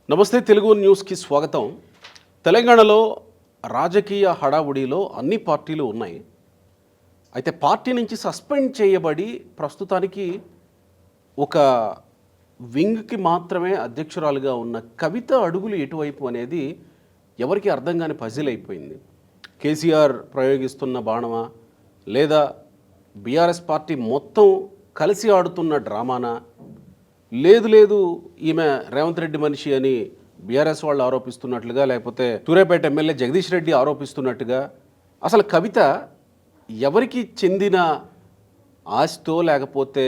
నమస్తే తెలుగు న్యూస్కి స్వాగతం. తెలంగాణలో రాజకీయ హడావుడిలో అన్ని పార్టీలు ఉన్నాయి. అయితే పార్టీ నుంచి సస్పెండ్ చేయబడి ప్రస్తుతానికి ఒక వింగ్కి మాత్రమే అధ్యక్షురాలుగా ఉన్న కవిత అడుగులు ఎటువైపు అనేది ఎవరికి అర్థం కాని పజిల్ అయిపోయింది. కేసీఆర్ ప్రయోగిస్తున్న బాణమా, లేదా బీఆర్ఎస్ పార్టీ మొత్తం కలిసి ఆడుతున్న డ్రామానా, లేదు ఈమె రేవంత్ రెడ్డి మనిషి అని బీఆర్ఎస్ వాళ్ళు ఆరోపిస్తున్నట్లుగా, లేకపోతే సూర్యాపేట ఎమ్మెల్యే జగదీష్ రెడ్డి ఆరోపిస్తున్నట్టుగా, అసలు కవిత ఎవరికి చెందిన ఆస్తో లేకపోతే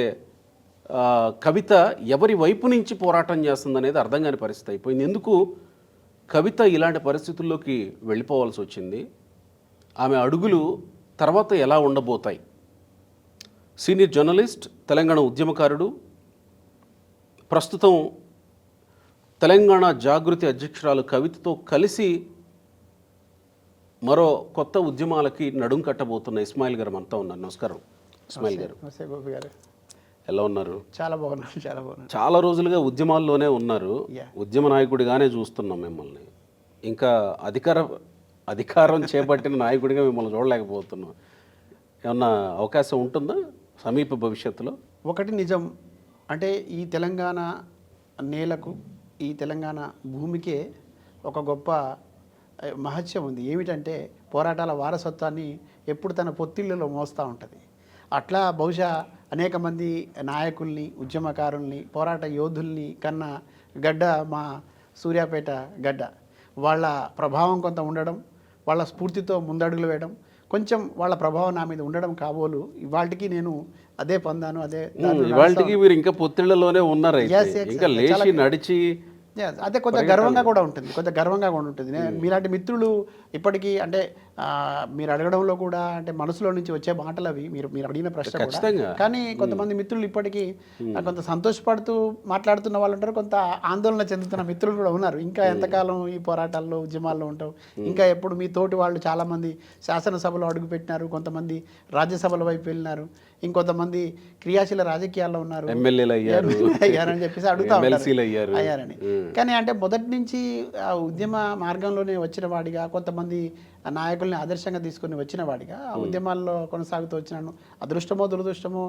కవిత ఎవరి వైపు నుంచి పోరాటం చేస్తుందనేది అర్థం కాని పరిస్థితి అయిపోయింది. ఎందుకు కవిత ఇలాంటి పరిస్థితుల్లోకి వెళ్ళిపోవాల్సి వచ్చింది? ఆమె అడుగులు తర్వాత ఎలా ఉండబోతాయి? సీనియర్ జర్నలిస్ట్, తెలంగాణ ఉద్యమకారుడు, ప్రస్తుతం తెలంగాణ జాగృతి అధ్యక్షురాలు కవితతో కలిసి మరో కొత్త ఉద్యమాలకి నడుం కట్టబోతున్న ఇస్మాయిల్ గారు మనతో ఉన్నారు. నమస్కారం ఇస్మాయిల్ గారు. ఎలా ఉన్నారు? చాలా బాగున్నాను. చాలా రోజులుగా ఉద్యమాల్లోనే ఉన్నారు. ఉద్యమ నాయకుడిగానే చూస్తున్నాం మిమ్మల్ని. ఇంకా అధికారం చేపట్టిన నాయకుడిగా మిమ్మల్ని చూడలేకపోతున్నాం. ఏమన్నా అవకాశం ఉంటుందా సమీప భవిష్యత్తులో? ఒకటి నిజం, అంటే ఈ తెలంగాణ నేలకు, ఈ తెలంగాణ భూమికే ఒక గొప్ప మహత్యం ఉంది. ఏమిటంటే పోరాటాల వారసత్వాన్ని ఎప్పుడు తన పొత్తిళ్ళలో మోస్తూ ఉంటుంది. అట్లా బహుశా అనేక మంది నాయకుల్ని, ఉద్యమకారుల్ని, పోరాట యోధుల్ని కన్న గడ్డ మా సూర్యాపేట గడ్డ. వాళ్ళ ప్రభావం కొంత ఉండడం, వాళ్ళ స్ఫూర్తితో ముందడుగులు వేయడం, కొంచెం వాళ్ళ ప్రభావం నా మీద ఉండడం కాబోలు ఇవాళకి నేను అదే పొందాను. ఇవాళకి మీరు ఇంకా పొత్తిళ్లలోనే ఉన్నారు, ఇంకా లేచి నడిచి. అదే కొంత గర్వంగా కూడా ఉంటుంది. మీలాంటి మిత్రులు ఇప్పటికీ, అంటే మీరు అడగడంలో కూడా, అంటే మనసులో నుంచి వచ్చే మాటలు అవి, మీరు అడిగిన ప్రశ్న కూడా. కానీ కొంతమంది మిత్రులు ఇప్పటికీ కొంత సంతోషపడుతూ మాట్లాడుతున్న వాళ్ళు ఉంటారు, కొంత ఆందోళన చెందుతున్న మిత్రులు కూడా ఉన్నారు. ఇంకా ఎంతకాలం ఈ పోరాటాల్లో, ఉద్యమాల్లో ఉంటావు? ఇంకా ఎప్పుడు మీ తోటి వాళ్ళు చాలామంది శాసనసభలో అడుగుపెట్టినారు, కొంతమంది రాజ్యసభల వైపు వెళ్ళినారు, ఇంకొంతమంది క్రియాశీల రాజకీయాల్లో ఉన్నారు, ఎమ్మెల్యేలు అయ్యారని చెప్పేసి అడుగుతా అయ్యారని. కానీ అంటే మొదటి నుంచి ఆ ఉద్యమ మార్గంలోనే వచ్చిన వాడిగా, కొంతమంది నాయకుల్ని ఆదర్శంగా తీసుకొని వచ్చిన వాడిగా ఆ ఉద్యమాల్లో కొనసాగుతూ వచ్చినాను. అదృష్టమో దురదృష్టమో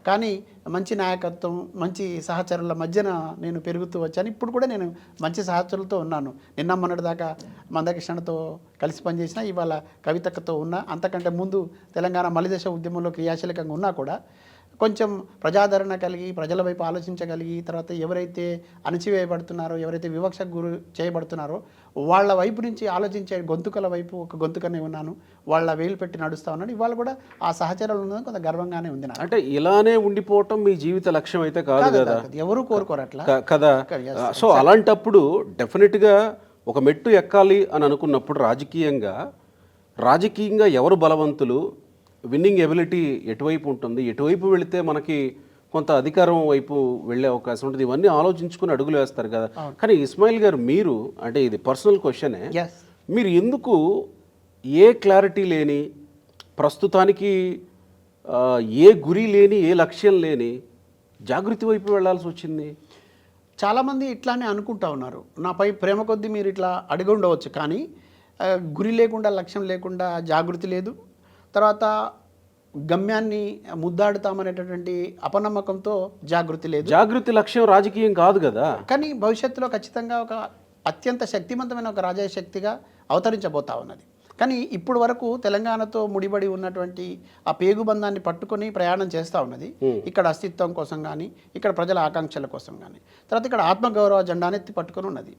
కానీ మంచి నాయకత్వం, మంచి సహచరుల మధ్యన నేను పెరుగుతూ వచ్చాను. ఇప్పుడు కూడా నేను మంచి సహచరులతో ఉన్నాను. నిన్న మొన్నటి దాకా మందకృష్ణతో కలిసి పనిచేసిన, ఇవాళ కవితక్కతో ఉన్నా. అంతకంటే ముందు తెలంగాణ మలిదశ ఉద్యమంలో క్రియాశీలకంగా ఉన్నా కూడా కొంచెం ప్రజాదరణ కలిగి, ప్రజల వైపు ఆలోచించగలిగి, తర్వాత ఎవరైతే అణచివేయబడుతున్నారో, ఎవరైతే వివక్షకు గురి చేయబడుతున్నారో వాళ్ళ వైపు నుంచి ఆలోచించే గొంతుకల వైపు ఒక గొంతుకనే ఉన్నాను. వాళ్ళ వేలు పెట్టి నడుస్తూ ఉన్నాను. ఇవాళ కూడా ఆ సహచరాలు ఉన్నది కొంత గర్వంగానే ఉంది నాకు. అంటే ఇలానే ఉండిపోవటం మీ జీవిత లక్ష్యం అయితే కాదు కదా, ఎవరు కోరుకోరు అట్లా కదా. సో అలాంటప్పుడు డెఫినెట్గా ఒక మెట్టు ఎక్కాలి అని అనుకున్నప్పుడు రాజకీయంగా ఎవరు బలవంతులు, విన్నింగ్ ఎబిలిటీ ఎటువైపు ఉంటుంది, ఎటువైపు వెళితే మనకి కొంత అధికారం వైపు వెళ్ళే అవకాశం ఉంటుంది, ఇవన్నీ ఆలోచించుకుని అడుగులు వేస్తారు కదా. కానీ ఇస్మాయిల్ గారు, మీరు, అంటే ఇది పర్సనల్ క్వశ్చనే, మీరు ఎందుకు ఏ క్లారిటీ లేని, ప్రస్తుతానికి ఏ గురి లేని, ఏ లక్ష్యం లేని జాగృతి వైపు వెళ్ళాల్సి వచ్చింది? చాలామంది ఇట్లానే అనుకుంటా ఉన్నారు. నాపై ప్రేమ కొద్దీ మీరు ఇట్లా అడిగి ఉండవచ్చు, కానీ గురి లేకుండా, లక్ష్యం లేకుండా జాగృతి లేదు. తర్వాత గమ్యాన్ని ముద్దాడుతామనేటటువంటి అపనమ్మకంతో జాగృతి లేదు. జాగృతి లక్ష్యం రాజకీయం కాదు కదా. కానీ భవిష్యత్తులో ఖచ్చితంగా ఒక అత్యంత శక్తివంతమైన ఒక రాజకీయ శక్తిగా అవతరించబోతా ఉన్నది. కానీ ఇప్పుడు వరకు తెలంగాణతో ముడిపడి ఉన్నటువంటి ఆ పేగుబంధాన్ని పట్టుకొని ప్రయాణం చేస్తూ ఉన్నది. ఇక్కడ అస్తిత్వం కోసం కానీ, ఇక్కడ ప్రజల ఆకాంక్షల కోసం కానీ, తర్వాత ఇక్కడ ఆత్మగౌరవ జెండాని ఎత్తి పట్టుకొని ఉన్నది.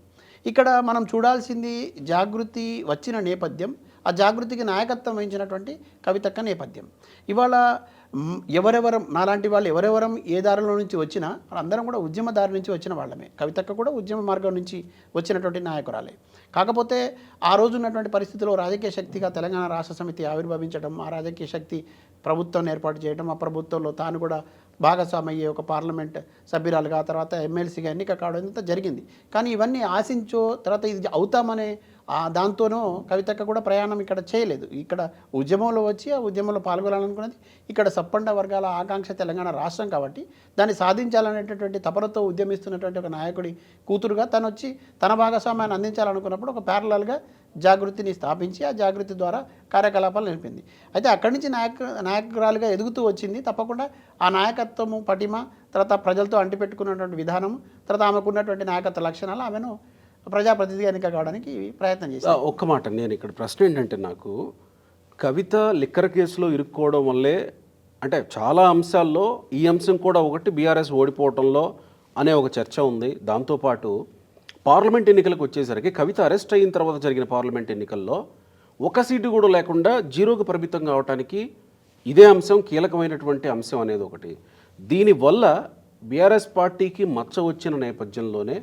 ఇక్కడ మనం చూడాల్సింది జాగృతి వచ్చిన నేపథ్యం, ఆ జాగృతికి నాయకత్వం వహించినటువంటి కవితక్క నేపథ్యం. ఇవాళ ఎవరెవరం, నాలాంటి వాళ్ళు ఎవరెవరం ఏ దారిలో నుంచి వచ్చినా అందరం కూడా ఉద్యమ దారి నుంచి వచ్చిన వాళ్ళమే. కవితక్క కూడా ఉద్యమ మార్గం నుంచి వచ్చినటువంటి నాయకురాలే. కాకపోతే ఆ రోజు ఉన్నటువంటి పరిస్థితిలో రాజకీయ శక్తిగా తెలంగాణ రాష్ట్ర సమితి ఆవిర్భవించడం, ఆ రాజకీయ శక్తి ప్రభుత్వాన్ని ఏర్పాటు చేయడం, ఆ ప్రభుత్వంలో తాను కూడా భాగస్వామి అయ్యే ఒక పార్లమెంట్ సభ్యురాలుగా, తర్వాత ఎమ్మెల్సీగా ఎన్నిక కావడం ఇంత జరిగింది. కానీ ఇవన్నీ ఆశించో, తర్వాత ఇది అవుతామనే దాంతోనూ కవితక్క కూడా ప్రయాణం ఇక్కడ చేయలేదు. ఇక్కడ ఉద్యమంలో వచ్చి ఆ ఉద్యమంలో పాల్గొనాలనుకున్నది. ఇక్కడ సప్పండ వర్గాల ఆకాంక్ష తెలంగాణ రాష్ట్రం కాబట్టి దాన్ని సాధించాలనేటటువంటి తపనతో ఉద్యమిస్తున్నటువంటి ఒక నాయకుడి కూతురుగా తను వచ్చి తన భాగస్వామ్యాన్ని అందించాలనుకున్నప్పుడు ఒక ప్యారలల్గా జాగృతిని స్థాపించి ఆ జాగృతి ద్వారా కార్యకలాపాలు నిలిపింది. అయితే అక్కడి నుంచి నాయకురాలుగా ఎదుగుతూ వచ్చింది. తప్పకుండా ఆ నాయకత్వము పటిమ, తర్వాత ప్రజలతో అంటిపెట్టుకున్నటువంటి విధానం, తర్వాత ఆమెకున్నటువంటి నాయకత్వ లక్షణాలు ఆమెను ప్రజాప్రతినిధిగా ఎన్నిక కావడానికి ప్రయత్నం చేశారు. ఒక్క మాట, నేను ఇక్కడ ప్రశ్న ఏంటంటే, నాకు కవిత లిక్కర్ కేసులో ఇరుక్కోవడం వల్లే, అంటే చాలా అంశాల్లో ఈ అంశం కూడా ఒకటి, బీఆర్ఎస్ ఓడిపోవడంలో అనే ఒక చర్చ ఉంది. దాంతోపాటు పార్లమెంట్ ఎన్నికలకు వచ్చేసరికి కవిత అరెస్ట్ అయిన తర్వాత జరిగిన పార్లమెంట్ ఎన్నికల్లో ఒక సీటు కూడా లేకుండా జీరోకు పరిమితం కావడానికి ఇదే అంశం కీలకమైనటువంటి అంశం అనేది ఒకటి. దీనివల్ల బీఆర్ఎస్ పార్టీకి మచ్చ వచ్చిన నేపథ్యంలోనే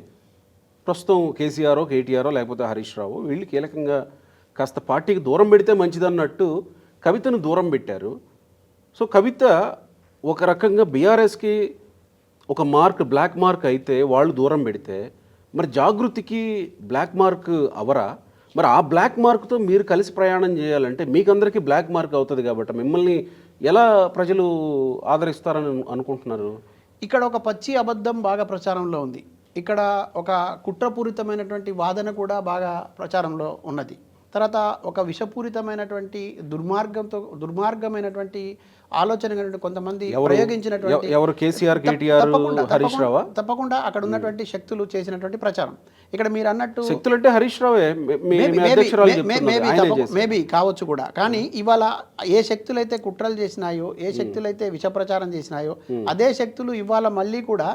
ప్రస్తుతం కేసీఆర్, కేటీఆర్ లేకపోతే హరీష్ రావు వీళ్ళు కీలకంగా కాస్త పార్టీకి దూరం పెడితే మంచిదన్నట్టు కవితను దూరం పెట్టారు. సో కవిత ఒక రకంగా బీఆర్ఎస్కి ఒక మార్క్, బ్లాక్ మార్క్ అయితే వాళ్ళు దూరం పెడితే, మరి జాగృతికి బ్లాక్ మార్క్ అవరా? మరి ఆ బ్లాక్ మార్క్తో మీరు కలిసి ప్రయాణం చేయాలంటే మీకందరికీ బ్లాక్ మార్క్ అవుతుంది కాబట్టి మిమ్మల్ని ఎలా ప్రజలు ఆదరిస్తారని అనుకుంటున్నారు? ఇక్కడ ఒక పచ్చి అబద్ధం బాగా ప్రచారంలో ఉంది. ఇక్కడ ఒక కుట్రపూరితమైనటువంటి వాదన కూడా బాగా ప్రచారంలో ఉన్నది. తర్వాత ఒక విషపూరితమైనటువంటి దుర్మార్గమైనటువంటి ఆలోచన కొంతమంది ప్రయోగించినటువంటి, ఎవరు, కేసీఆర్, కేటీఆర్, హరీష్ రావు? తప్పకుండా అక్కడ ఉన్నటువంటి శక్తులు చేసినటువంటి ప్రచారం. ఇక్కడ మీరు అన్నట్టు శక్తులు అంటే హరీష్ రావే మేబీ కావచ్చు కూడా. కానీ ఇవాళ ఏ శక్తులైతే కుట్రలు చేసినాయో, ఏ శక్తులైతే విష ప్రచారం చేసినాయో, అదే శక్తులు ఇవాళ మళ్ళీ కూడా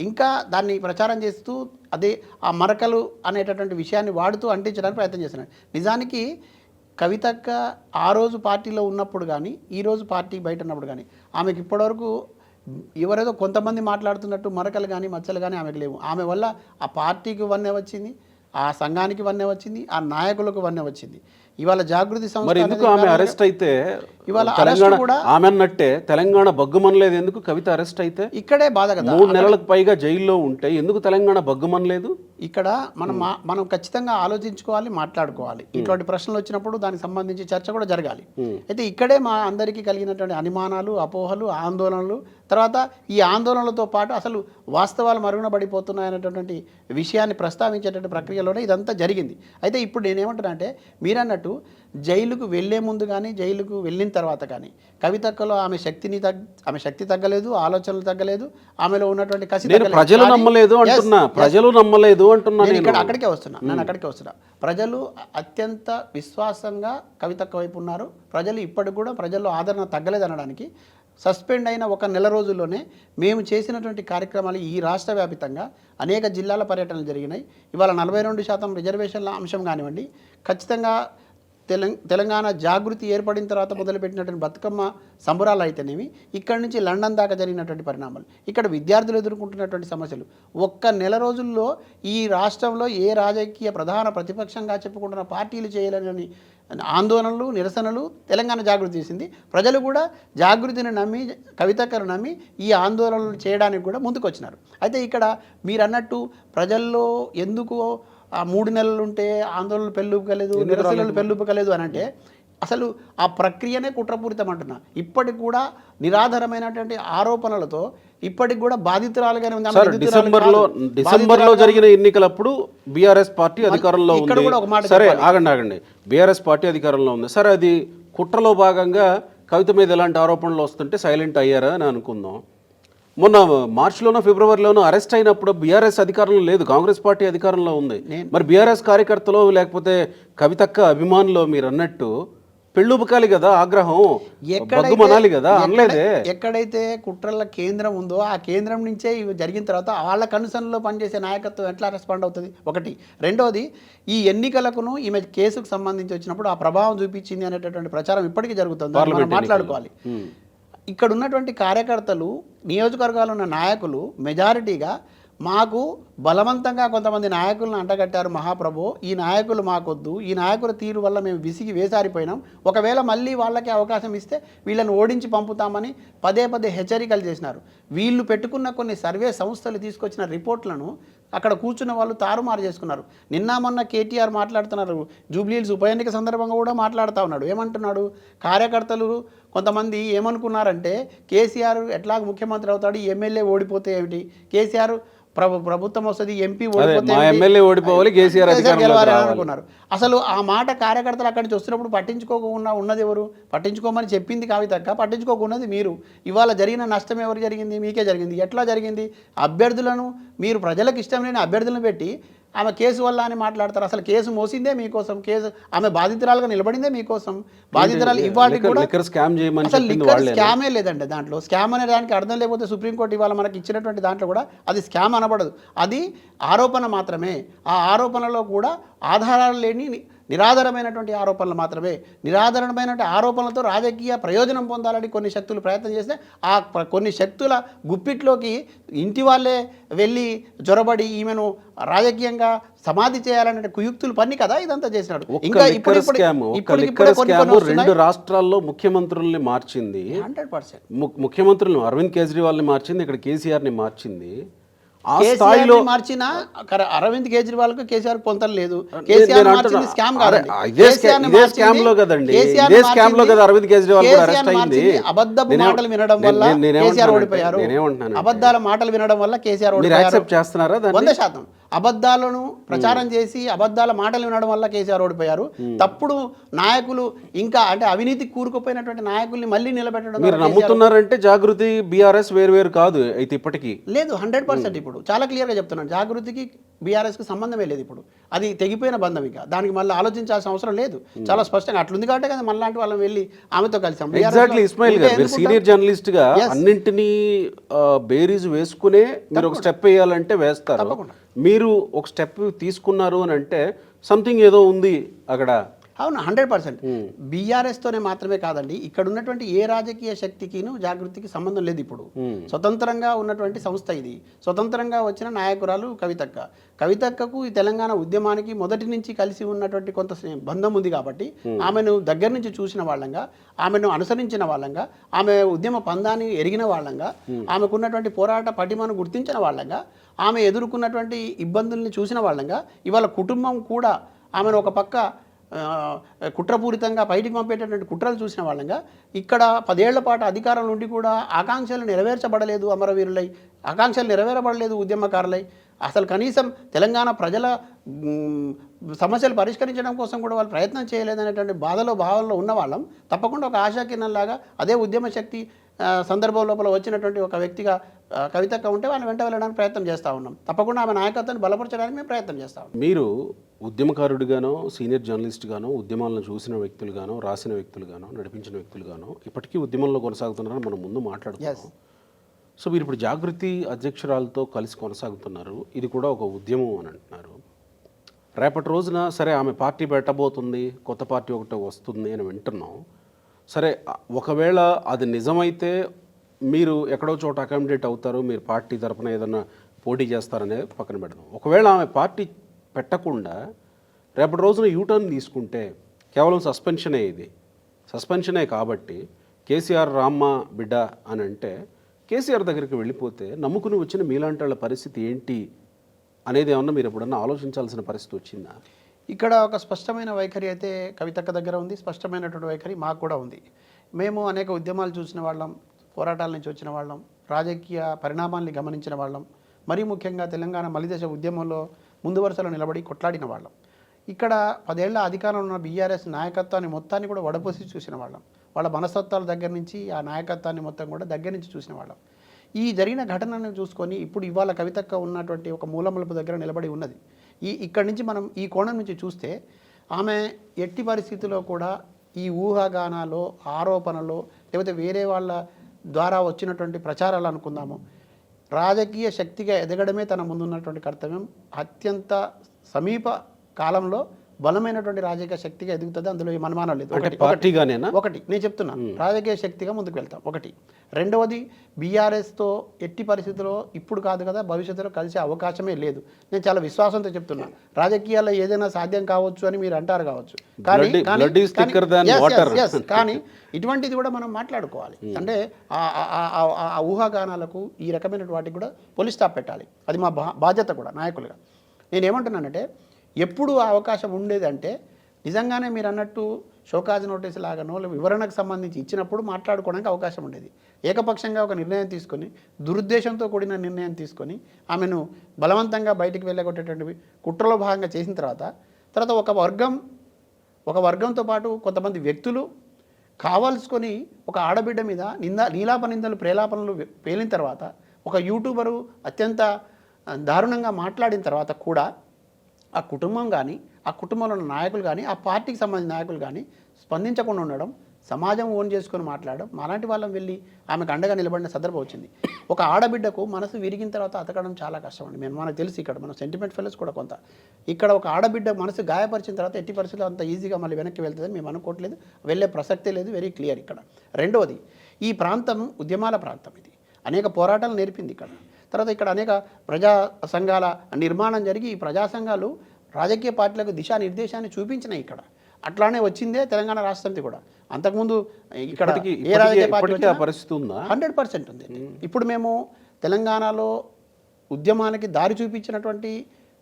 ఇంకా దాన్ని ప్రచారం చేస్తూ అదే ఆ మరకలు అనేటటువంటి విషయాన్ని వాడుతూ అంటించడానికి ప్రయత్నం చేస్తున్నారు. నిజానికి కవితక్క ఆ రోజు పార్టీలో ఉన్నప్పుడు కానీ, ఈరోజు పార్టీ బయట ఉన్నప్పుడు కానీ ఆమెకి ఇప్పటివరకు ఎవరేదో కొంతమంది మాట్లాడుతున్నట్టు మరకలు కానీ మచ్చలు కానీ ఆమెకు లేవు. ఆమె వల్ల ఆ పార్టీకి వన్నె వచ్చింది, ఆ సంఘానికి వన్నె వచ్చింది, ఆ నాయకులకు వన్నె వచ్చింది. ఇవాళ జాగృతి సంస్థ మరి ఎందుకు ఆమె అరెస్ట్ అయితే ఇవాళ తెలంగాణ కూడా ఆమె అన్నట్టే తెలంగాణ బగ్గుమనలేదు? ఎందుకు కవిత అరెస్ట్ అయితే ఇక్కడే బాధ కదా, 3 నెలలకు పైగా జైల్లో ఉంటే ఎందుకు తెలంగాణ బగ్గుమనలేదు? ఇక్కడ మనం ఖచ్చితంగా ఆలోచించుకోవాలి, మాట్లాడుకోవాలి. ఇటువంటి ప్రశ్నలు వచ్చినప్పుడు దానికి సంబంధించి చర్చ కూడా జరగాలి. అయితే ఇక్కడే మా అందరికీ కలిగినటువంటి అనుమానాలు, అపోహలు, ఆందోళనలు, తర్వాత ఈ ఆందోళనలతో పాటు అసలు వాస్తవాలు మరుగున పడిపోతున్నాయనేటటువంటి విషయాన్ని ప్రస్తావించేటువంటి ప్రక్రియలోనే ఇదంతా జరిగింది. అయితే ఇప్పుడు నేనేమంటున్నా అంటే, మీరన్నట్టు జైలుకు వెళ్లే ముందు కానీ, జైలుకు వెళ్ళిన తర్వాత కానీ కవితక్కలో ఆమె శక్తి తగ్గలేదు, ఆలోచనలు తగ్గలేదు, ఆమెలో ఉన్నటువంటి కసి తగ్గలేదు. ప్రజలు నమ్మలేదు అంటున్నా, ప్రజలు నమ్మలేదు అంటున్నా. నేను అక్కడికే వస్తున్నా. ప్రజలు అత్యంత విశ్వాసంగా కవితక్క వైపు ఉన్నారు. ప్రజలు ఇప్పటికి కూడా ప్రజల్లో ఆదరణ తగ్గలేదు అనడానికి సస్పెండ్ అయిన 1 నెల రోజుల్లోనే మేము చేసినటువంటి కార్యక్రమాలు ఈ రాష్ట్ర వ్యాపితంగా అనేక జిల్లాల పర్యటనలు జరిగినాయి. ఇవాళ 42% రిజర్వేషన్ల అంశం కానివ్వండి, ఖచ్చితంగా తెలంగాణ జాగృతి ఏర్పడిన తర్వాత మొదలుపెట్టినటువంటి బతుకమ్మ సంబరాలు అయితేనేమి, ఇక్కడి నుంచి లండన్ దాకా జరిగినటువంటి పరిణామాలు, ఇక్కడ విద్యార్థులు ఎదుర్కొంటున్నటువంటి సమస్యలు, 1 నెల రోజుల్లో ఈ రాష్ట్రంలో ఏ రాజకీయ ప్రధాన ప్రతిపక్షంగా చెప్పుకుంటున్న పార్టీలు చేయలేని ఆందోళనలు, నిరసనలు తెలంగాణ జాగృతి చేసింది. ప్రజలు కూడా జాగృతిని నమ్మి, కవితక్కను నమ్మి ఈ ఆందోళనలు చేయడానికి కూడా ముందుకు వచ్చినారు. అయితే ఇక్కడ మీరు అన్నట్టు ప్రజల్లో ఎందుకు ఆ 3 నెలలు ఉంటే ఆందోళనలు పెళ్ళుపకలేదు, నిరసనలు పెళ్ళుపకలేదు అని అంటే అసలు ఆ ప్రక్రియనే కుట్రపూరితం అంటున్నా. ఇప్పటికి కూడా నిరాధారమైనటువంటి ఆరోపణలతో ఇప్పటికి కూడా బాధితురాలుగానే ఉంది. డిసెంబర్లో జరిగిన ఎన్నికలప్పుడు బీఆర్ఎస్ పార్టీ అధికారంలో ఉంది. సరే ఆగండి, బీఆర్ఎస్ పార్టీ అధికారంలో ఉంది. సరే, అది కుట్రలో భాగంగా కవిత మీద ఎలాంటి ఆరోపణలు వస్తుంటే సైలెంట్ అయ్యారా అని అనుకుందాం. మొన్న మార్చిలోనో ఫిబ్రవరిలోనో అరెస్ట్ అయినప్పుడు బీఆర్ఎస్ అధికారంలో లేదు, కాంగ్రెస్ పార్టీ అధికారంలో ఉంది. మరి బీఆర్ఎస్ కార్యకర్తలు లేకపోతే కవితక్క అభిమానులు మీరు అన్నట్టు పెళ్ళుబకాలి కదా, ఆగ్రహం మనాలి కదా, అనలేదే. ఎక్కడైతే కుట్రల కేంద్రం ఉందో ఆ కేంద్రం నుంచే ఇవి జరిగిన తర్వాత వాళ్ళ కనుసనలో పనిచేసే నాయకత్వం ఎట్లా రెస్పాండ్ అవుతుంది? ఒకటి. రెండోది, ఈ ఎన్నికలకును ఈమె కేసుకు సంబంధించి వచ్చినప్పుడు ఆ ప్రభావం చూపించింది అనేటటువంటి ప్రచారం ఇప్పటికీ జరుగుతుంది. మనం మాట్లాడుకోవాలి. ఇక్కడ ఉన్నటువంటి కార్యకర్తలు, నియోజకవర్గాలు ఉన్న నాయకులు మెజారిటీగా మాకు బలవంతంగా కొంతమంది నాయకులను అంటగట్టారు. మహాప్రభు, ఈ నాయకులు మాకొద్దు, ఈ నాయకుల తీరు వల్ల మేము విసిగి వేసారిపోయినాం, ఒకవేళ మళ్ళీ వాళ్ళకి అవకాశం ఇస్తే వీళ్ళని ఓడించి పంపుతామని పదే హెచ్చరికలు చేసినారు. వీళ్ళు పెట్టుకున్న కొన్ని సర్వే సంస్థలు తీసుకొచ్చిన రిపోర్ట్లను అక్కడ కూర్చున్న వాళ్ళు తారుమారు చేసుకున్నారు. నిన్న మొన్న కేటీఆర్ మాట్లాడుతున్నారు, జూబ్లీహిల్స్ ఉప ఎన్నిక సందర్భంగా కూడా మాట్లాడుతూ ఉన్నాడు. ఏమంటున్నాడు, కార్యకర్తలు కొంతమంది ఏమనుకున్నారంటే కేసీఆర్ ఎట్లాగ ముఖ్యమంత్రి అవుతాడు, ఎమ్మెల్యే ఓడిపోతే ఏమిటి, కేసీఆర్ ప్రభుత్వం వస్తుంది, ఎంపీ ఓడిపోతే ఎమ్మెల్యే ఓడిపోవాలి, కేసీఆర్ గెలవాలి అనుకున్నారు. అసలు ఆ మాట కార్యకర్తలు అక్కడి నుంచి వస్తున్నప్పుడు పట్టించుకోకుండా ఉన్నది ఎవరు? పట్టించుకోమని చెప్పింది కవితక్క, పట్టించుకోకున్నది మీరు. ఇవాళ జరిగిన నష్టం ఎవరు జరిగింది? మీకే జరిగింది. ఎట్లా జరిగింది? అభ్యర్థులను మీరు ప్రజలకు ఇష్టం లేని అభ్యర్థులను పెట్టి ఆమె కేసు వల్ల అని మాట్లాడతారు. అసలు కేసు మోసిందే మీకోసం, కేసు ఆమె బాధితురాలుగా నిలబడిందే మీకోసం. బాధితురాలు ఇవాళ కూడా అసలు లిక్కర్ స్కామే లేదండి. దాంట్లో స్కామ్ అనే దానికి అర్థం లేకపోతే సుప్రీంకోర్టు ఇవాళ మనకి ఇచ్చినటువంటి దాంట్లో కూడా అది స్కామ్ అనబడదు, అది ఆరోపణ మాత్రమే. ఆ ఆరోపణలో కూడా ఆధారాలు లేని నిరాధారమైనటువంటి ఆరోపణలు మాత్రమే. నిరాధారమైనటువంటి ఆరోపణలతో రాజకీయ ప్రయోజనం పొందాలని కొన్ని శక్తులు ప్రయత్నం చేస్తే ఆ కొన్ని శక్తుల గుప్పిట్లోకి ఇంటి వాళ్ళే వెళ్ళి జొరబడి ఈమెను రాజకీయంగా సమాధి చేయాలనే కుయుక్తులు పని కదా ఇదంతా చేసినాడు. ఇంకా రెండు రాష్ట్రాల్లో ముఖ్యమంత్రుల్ని మార్చింది, 100% ముఖ్యమంత్రులను అరవింద్ కేజ్రీవాల్ని మార్చింది, ఇక్కడ కేసీఆర్ని మార్చింది. ఆ స్థాయిలో మార్చిన అరవింద్ కేజ్రీవాల్ కు కేసీఆర్ పొంతలు లేదు. కేసీఆర్ మార్చింది స్కామ్ కాదండి, అబద్ధపు మాటలు వినడం వల్ల కేసీఆర్ ఓడిపోయారు. అబద్ధాల మాటలు వినడం వల్ల కేసీఆర్ ఓడిపోయారు. 100% అబద్ధాలను ప్రచారం చేసి అబద్ధాల మాటలు వినడం వల్ల కేసీఆర్ ఓడిపోయారు. తప్పుడు నాయకులు ఇంకా అంటే అవినీతి కూరుకుపోయినటువంటి నాయకుల్ని మళ్ళీ నిలబెట్టడం మీరు నమ్ముతున్నారంటే జాగృతి బీఆర్ఎస్ వేరు కాదు అయితే ఇప్పటికీ లేదు. 100% ఇప్పుడు చాలా క్లియర్గా చెప్తున్నాను, జాగృతికి బీఆర్ఎస్కి సంబంధమే లేదు. ఇప్పుడు అది తెగిపోయిన బంధం, ఇక దానికి మళ్ళీ ఆలోచించాల్సిన అవసరం లేదు. చాలా స్పష్టంగా అట్లుంది కాబట్టి కదా మళ్ళీ వాళ్ళని వెళ్ళి ఆమెతో కలిసాం. ఎగ్జాక్ట్లీ ఇస్మాయిల్ గారు, మీరు సీనియర్ జర్నలిస్ట్ గా అన్నింటినీ బేరీజ్ వేసుకునే మీరు ఒక స్టెప్ వేయాలంటే వేస్తారు. మీరు ఒక స్టెప్ తీసుకున్నారు అని అంటే సంథింగ్ ఏదో ఉంది అక్కడ. అవును, 100%. బీఆర్ఎస్తోనే మాత్రమే కాదండి, ఇక్కడ ఉన్నటువంటి ఏ రాజకీయ శక్తికిను జాగృతికి సంబంధం లేదు. ఇప్పుడు స్వతంత్రంగా ఉన్నటువంటి సంస్థ ఇది. స్వతంత్రంగా వచ్చిన నాయకురాలు కవితక్క. కవితక్కకు ఈ తెలంగాణ ఉద్యమానికి మొదటి నుంచి కలిసి ఉన్నటువంటి కొంత బంధం ఉంది కాబట్టి ఆమెను దగ్గర నుంచి చూసిన వాళ్ళంగా, ఆమెను అనుసరించిన వాళ్ళంగా, ఆమె ఉద్యమ పందాన్ని ఎరిగిన వాళ్ళంగా, ఆమెకున్నటువంటి పోరాట పటిమను గుర్తించిన వాళ్ళంగా, ఆమె ఎదుర్కొన్నటువంటి ఇబ్బందుల్ని చూసిన వాళ్ళంగా, ఇవాళ కుటుంబం కూడా ఆమెను ఒక పక్క కుట్రపూరితంగా బయటికి పంపేటటువంటి కుట్రలు చూసిన వాళ్ళంగా, ఇక్కడ 10 ఏళ్ల పాటు అధికారం నుండి కూడా ఆకాంక్షలు నెరవేర్చబడలేదు అమరవీరులై, ఆకాంక్షలు నెరవేరబడలేదు ఉద్యమకారులై, అసలు కనీసం తెలంగాణ ప్రజల సమస్యలు పరిష్కరించడం కోసం కూడా వాళ్ళు ప్రయత్నం చేయలేదనేటువంటి భావనలో ఉన్న వాళ్ళం తప్పకుండా ఒక ఆశాకిరణంలాగా అదే ఉద్యమ శక్తి సందర్భం లోపల వచ్చినటువంటి ఒక వ్యక్తిగా కవితక్క ఉంటే వాళ్ళని వెంట వెళ్ళడానికి ప్రయత్నం చేస్తూ ఉన్నాం. తప్పకుండా ఆమె నాయకత్వాన్ని బలపరచడానికి మేము ప్రయత్నం చేస్తాం. మీరు ఉద్యమకారుడిగానో సీనియర్ జర్నలిస్ట్గానో ఉద్యమాలను చూసిన వ్యక్తులుగానో రాసిన వ్యక్తులుగానో నడిపించిన వ్యక్తులుగానో ఇప్పటికీ ఉద్యమంలో కొనసాగుతున్నారని మనం ముందు మాట్లాడుతున్నాం. సో మీరు ఇప్పుడు జాగృతి అధ్యక్షురాలతో కలిసి కొనసాగుతున్నారు, ఇది కూడా ఒక ఉద్యమం అని అంటున్నారు. రేపటి రోజున సరే ఆమె పార్టీ పెట్టబోతుంది, కొత్త పార్టీ ఒకటి వస్తుంది అని వింటున్నాం. సరే ఒకవేళ అది నిజమైతే మీరు ఎక్కడో చోట అకామిడేట్ అవుతారు, మీరు పార్టీ తరఫున ఏదైనా పోటీ చేస్తారనే పక్కన పెడదాం. ఒకవేళ ఆమె పార్టీ పెట్టకుండా రేపటి రోజున యూటర్న్ తీసుకుంటే కేవలం సస్పెన్షనే, ఇది సస్పెన్షనే కాబట్టి కేసీఆర్ రామ్మ బిడ్డ అని అంటే కేసీఆర్ దగ్గరికి వెళ్ళిపోతే నమ్ముకుని వచ్చిన మీలాంటి వాళ్ళ పరిస్థితి ఏంటి అనేది ఏమన్నా మీరు ఎప్పుడన్నా ఆలోచించాల్సిన పరిస్థితి వచ్చిందా? ఇక్కడ ఒక స్పష్టమైన వైఖరి అయితే కవితక్క దగ్గర ఉంది, స్పష్టమైనటువంటి వైఖరి మాకు కూడా ఉంది. మేము అనేక ఉద్యమాలు చూసిన వాళ్ళం, పోరాటాల నుంచి వచ్చిన వాళ్ళం, రాజకీయ పరిణామాల్ని గమనించిన వాళ్ళం, మరీ ముఖ్యంగా తెలంగాణ మలిదశ ఉద్యమంలో ముందు వరుసలో నిలబడి కొట్లాడిన వాళ్ళం. ఇక్కడ 10 ఏళ్ల అధికారంలో ఉన్న బీఆర్ఎస్ నాయకత్వాన్ని మొత్తాన్ని కూడా వడపోసి చూసిన వాళ్ళం. వాళ్ళ మనస్తత్వాల దగ్గర నుంచి ఆ నాయకత్వాన్ని మొత్తం కూడా దగ్గర నుంచి చూసిన వాళ్ళం. ఈ జరిగిన ఘటనను చూసుకొని ఇప్పుడు ఇవాళ కవితక్క ఉన్నటువంటి ఒక మూలమలుపు దగ్గర నిలబడి ఉన్నది. ఇక్కడి నుంచి మనం ఈ కోణం నుంచి చూస్తే ఆమె ఎట్టి పరిస్థితుల్లో కూడా ఈ ఊహాగానాలో, ఆరోపణలో, లేకపోతే వేరే వాళ్ళ ద్వారా వచ్చినటువంటి ప్రచారాలు అనుకుందాము, రాజకీయ శక్తిగా ఎదగడమే తన ముందున్నటువంటి కర్తవ్యం. అత్యంత సమీప కాలంలో బలమైనటువంటి రాజకీయ శక్తిగా ఎదుగుతుంది, అందులో ఏం అనుమానం లేదు. అంటే పార్టీగానేనా? ఒకటి నేను చెప్తున్నా, రాజకీయ శక్తిగా ముందుకు వెళ్తాం ఒకటి. రెండవది, బీఆర్ఎస్తో ఎట్టి పరిస్థితుల్లో ఇప్పుడు కాదు కదా, భవిష్యత్తులో కలిసే అవకాశమే లేదు. నేను చాలా విశ్వాసంతో చెప్తున్నా. రాజకీయాల్లో ఏదైనా సాధ్యం కావచ్చు అని మీరు అంటారు కావచ్చు, కానీ ఇటువంటిది కూడా మనం మాట్లాడుకోవాలి. అంటే ఆ ఊహాగానాలకు ఈ రకమైన వాటికి కూడా పోలీస్ స్టాప్ పెట్టాలి. అది మా బాధ్యత కూడా నాయకులుగా. నేనేమంటున్నానంటే, ఎప్పుడు ఆ అవకాశం ఉండేదంటే నిజంగానే మీరు అన్నట్టు షోకాజ్ నోటీస్ లాగానో వివరణకు సంబంధించి ఇచ్చినప్పుడు మాట్లాడుకోవడానికి అవకాశం ఉండేది. ఏకపక్షంగా ఒక నిర్ణయం తీసుకొని, దురుద్దేశంతో కూడిన నిర్ణయం తీసుకొని ఆమెను బలవంతంగా బయటికి వెళ్ళగొట్టేటువంటి కుట్రలో భాగంగా చేసిన తర్వాత ఒక వర్గంతో పాటు కొంతమంది వ్యక్తులు కావాల్సుకొని ఒక ఆడబిడ్డ మీద నీలాప నిందలు ప్రేలాపనలు పేలిన తర్వాత, ఒక యూట్యూబరు అత్యంత దారుణంగా మాట్లాడిన తర్వాత కూడా ఆ కుటుంబం కానీ, ఆ కుటుంబంలో ఉన్న నాయకులు కానీ, ఆ పార్టీకి సంబంధించిన నాయకులు కానీ స్పందించకుండా ఉండడం, సమాజం ఓన్ చేసుకొని మాట్లాడడం, అలాంటి వాళ్ళం వెళ్ళి ఆమెకు అండగా నిలబడిన సందర్భం వచ్చింది. ఒక ఆడబిడ్డకు మనసు విరిగిన తర్వాత అతకడం చాలా కష్టం అండి. మనకు తెలుసు, ఇక్కడ మన సెంటిమెంట్ ఫెలోస్ కూడా కొంత. ఇక్కడ ఒక ఆడబిడ్డ మనసు గాయపరిచిన తర్వాత ఎట్టి పరిస్థితుల్లో అంత ఈజీగా మళ్ళీ వెనక్కి వెళ్తుందని మేము అనుకోవట్లేదు, వెళ్ళే ప్రసక్తే లేదు. వెరీ క్లియర్ ఇక్కడ. రెండవది, ఈ ప్రాంతం ఉద్యమాల ప్రాంతం, ఇది అనేక పోరాటాలు నేర్పింది ఇక్కడ. తర్వాత ఇక్కడ అనేక ప్రజా సంఘాల నిర్మాణం జరిగి ఈ ప్రజా సంఘాలు రాజకీయ పార్టీలకు దిశానిర్దేశాన్ని చూపించినాయి ఇక్కడ. అట్లానే వచ్చిందే తెలంగాణ రాష్ట్రంతి కూడా. అంతకుముందు ఇక్కడ ఏ రాజకీయ పార్టీ పరిస్థితి ఉందా? 100% ఉంది. ఇప్పుడు మేము తెలంగాణలో ఉద్యమానికి దారి చూపించినటువంటి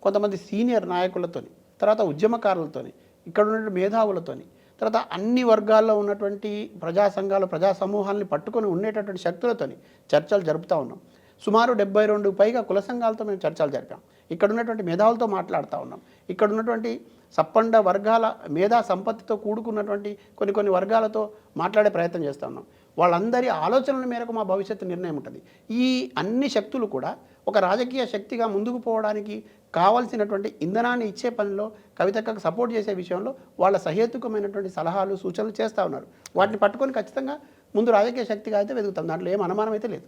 కొంతమంది సీనియర్ నాయకులతోని, తర్వాత ఉద్యమకారులతోని, ఇక్కడ ఉన్నటువంటి మేధావులతోని, తర్వాత అన్ని వర్గాల్లో ఉన్నటువంటి ప్రజా సంఘాలు, ప్రజా సమూహాలని పట్టుకొని ఉండేటటువంటి శక్తులతోని చర్చలు జరుపుతూ ఉన్నాం. సుమారు 72 పైగా కుల సంఘాలతో మేము చర్చలు జరిపాం. ఇక్కడ ఉన్నటువంటి మేధావులతో మాట్లాడుతూ ఉన్నాం. ఇక్కడ ఉన్నటువంటి సప్పండ వర్గాల మేధా సంపత్తితో కూడుకున్నటువంటి కొన్ని వర్గాలతో మాట్లాడే ప్రయత్నం చేస్తూ ఉన్నాం. వాళ్ళందరి ఆలోచనల మేరకు మా భవిష్యత్తు నిర్ణయం ఉంటుంది. ఈ అన్ని శక్తులు కూడా ఒక రాజకీయ శక్తిగా ముందుకు పోవడానికి కావాల్సినటువంటి ఇంధనాన్ని ఇచ్చే పనిలో కవితకు సపోర్ట్ చేసే విషయంలో వాళ్ళ సహేతుకమైనటువంటి సలహాలు, సూచనలు చేస్తూ ఉన్నారు. వాటిని పట్టుకొని ఖచ్చితంగా ముందు రాజకీయ శక్తిగా అయితే వెతుకుతాం. దాంట్లో ఏం అనుమానం అయితే లేదు.